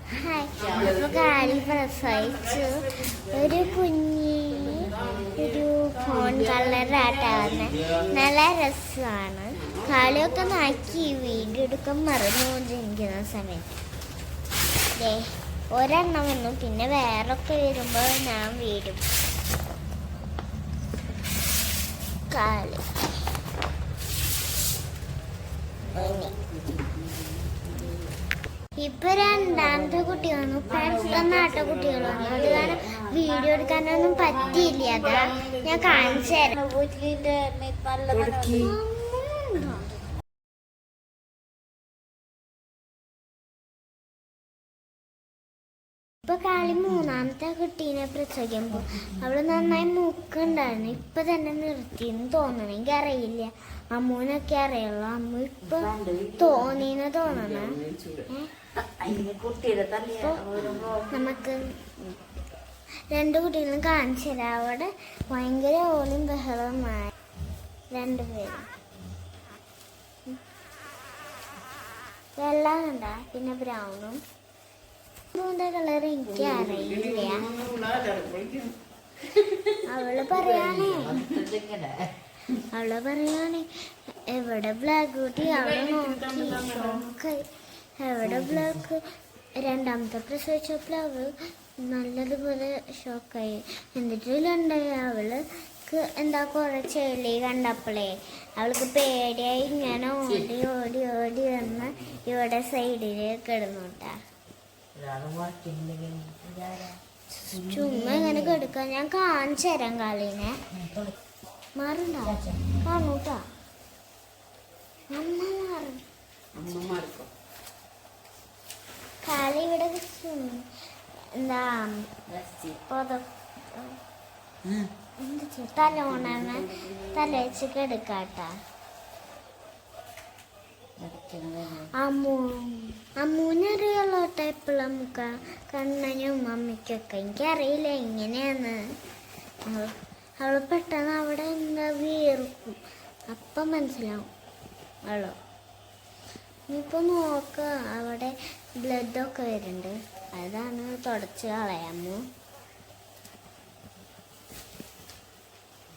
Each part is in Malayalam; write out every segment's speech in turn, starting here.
അപ്പൊ കാലി പ്രസവിച്ചു ഒരു ഒരു ഫോൺ കളറാട്ടാവുന്ന നല്ല രസമാണ്. കാലിയൊക്കെ നോക്കി വീഡിയോ എടുക്കാൻ മറന്നു ജനിക്കുന്ന സമയത്ത് ഒരെണ്ണം വന്നു. പിന്നെ വേറൊക്കെ വരുമ്പോൾ ഞാൻ വീടും. കാല് ഇപ്പൊ രണ്ടാമത്തെ കുട്ടി വന്നു. പെട്ടെന്ന് കുട്ടികൾ വന്നു. അത് കാരണം വീഡിയോ എടുക്കാനൊന്നും പറ്റിയില്ല. അതാ ഞാൻ കാണിച്ചു തരാം. ഇപ്പൊ കാളി മൂന്നാമത്തെ കുട്ടീനെ പ്രസവിക്കുമ്പോ അവള് നന്നായി മൂക്കുണ്ടായിരുന്നു. ഇപ്പൊ തന്നെ നിർത്തിന്ന് തോന്നണം. എനിക്ക് അറിയില്ല, അമ്മൂനൊക്കെ അറിയുള്ളൂ. അമ്മ ഇപ്പൊ തോന്നിന്ന് തോന്നണം. നമുക്ക് രണ്ടു കുട്ടികളും കാണിച്ചു തരാം. അവിടെ ഭയങ്കര ഓലും ബഹളമായി രണ്ടുപേരും. വെള്ളം കണ്ട, പിന്നെ ബ്രൗണും. കളർ എനിക്ക് അറിയില്ല. അവള് പറയാണേ എവിടെ ബ്ലാക്ക് കുട്ടി അവളെ നോക്കി ഷോക്കായി. എവിടെ ബ്ലാക്ക്? രണ്ടാമത്തെ പ്രസവിച്ചപ്പോൾ അവള് നല്ലതുപോലെ ഷോക്കായി. എന്നിട്ടില്ലുണ്ടായി അവൾക്ക് എന്താ കുറെ ചെളി കണ്ടപ്പോളേ അവൾക്ക് പേടിയായി. ഇങ്ങനെ ഓടി ഓടി ഓടി വന്ന് ഇവിടെ സൈഡില് കിടന്നുട്ടാ. ചുമ്മാ ഇങ്ങനെ കെടുക്ക. ഞാൻ കാണിച്ചു തരാം കാലിനെ. മാറണ്ട കാണൂട്ടാ. അമ്മ മാറും. കാലി ഇവിടെ എന്താ തലോണ തല വെച്ച് കെടുക്കാട്ടാ. അമ്മൂനറിയുള്ളൂ ടൈപ്പുള്ള മുക്ക കണ്ണനും അമ്മയ്ക്കൊക്കെ. എനിക്കറിയില്ല എങ്ങനെയാന്ന്. അവള് പെട്ടെന്ന് അവിടെ എന്താ വീർക്കും. അപ്പം മനസ്സിലാവും അവളോ. ഇനിയിപ്പോൾ നോക്ക, അവിടെ ബ്ലഡൊക്കെ വരുന്നുണ്ട്. അതാണ് തുടച്ച് കളയാമോ.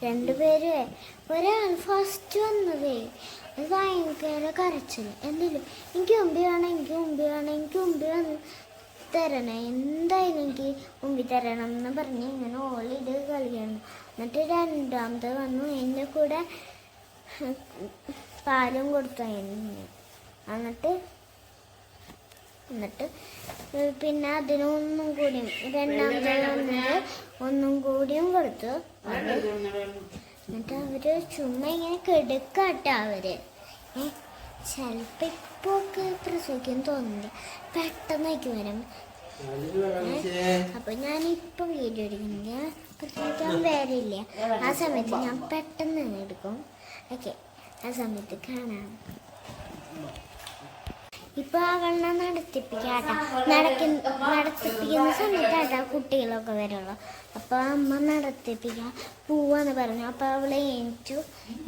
രണ്ടുപേര് ഒരാൾ ഫസ്റ്റ് വന്നതേ അത് ഭയങ്കര കരച്ചിൽ. എന്തെങ്കിലും എനിക്ക് മുമ്പി വന്ന് തരണം, എന്തായാലും എനിക്ക് മുമ്പിൽ തരണം എന്ന് പറഞ്ഞ് ഇങ്ങനെ ഓളിത് കളിയാണ്. എന്നിട്ട് രണ്ടാമത്തെ വന്നു. എന്നെ കൂടെ പാലും കൊടുത്തു എന്നിട്ട് പിന്നെ അതിനൊന്നും കൂടിയും രണ്ടാമത്തെ വന്നത് ഒന്നും കൂടിയും കൊടുത്തു. എന്നിട്ട് അവര് ചുമ്മാ ഇങ്ങനെ കെടുക്കാട്ടോ. അവര് ചിലപ്പോ ഇപ്പൊക്കെ പ്രസവിക്കാൻ തോന്നില്ല, പെട്ടെന്നേക്ക് വരും. അപ്പൊ ഞാനിപ്പൊ വീഡിയോ എടുക്കുന്നില്ല, പ്രസവിക്കാൻ വരില്ല. ആ സമയത്ത് ഞാൻ പെട്ടെന്ന് എടുക്കും. ഓക്കെ, ആ സമയത്ത് കാണാം. ഇപ്പൊ അവളെ നടത്തിപ്പിക്കാട്ടാ. നടത്തിപ്പിക്കുന്ന സമയത്താട്ടാ കുട്ടികളൊക്കെ വരുള്ളൂ. അപ്പൊ അമ്മ നടത്തിപ്പിക്കാൻ പോവാന്ന് പറഞ്ഞു. അപ്പൊ അവളെ എണീറ്റു.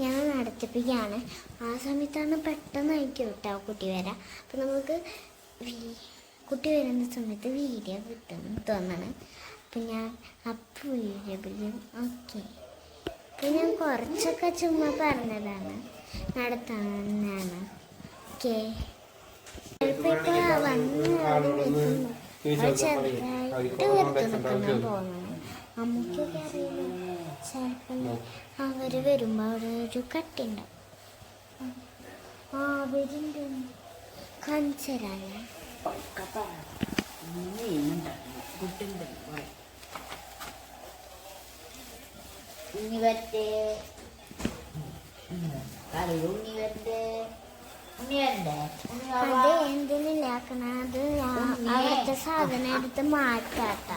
ഞാൻ നടത്തിപ്പിക്കാണ്. ആ സമയത്താണ് പെട്ടെന്ന് അയക്കും കേട്ടോ കുട്ടി വരാം. അപ്പൊ നമുക്ക് കുട്ടി വരുന്ന സമയത്ത് വീഡിയോ കിട്ടും തോന്നണം. അപ്പൊ ഞാൻ അപ്പൊ വീഡിയോ പിടിക്കും. ഓക്കെ, അപ്പൊ ഞാൻ കുറച്ചൊക്കെ ചുമ്മാ പറഞ്ഞതാണ്, നടത്താനാണ്. ഓക്കെ, ചിലപ്പോ ചെറുതായിട്ട് വെറുതെ നിൽക്കുന്ന തോന്നണം. അമ്മയ്ക്കൊക്കെ അറിയില്ല. ചിലപ്പോൾ അവര് വരുമ്പോ അവിടെ ഒരു കട്ടിണ്ടാവും. അവരുണ്ട് കാണിച്ചരാണ്. അത് എന്തിനാക്കണത്? അവിടുത്തെ സാധനം എടുത്ത് മാറ്റാട്ട.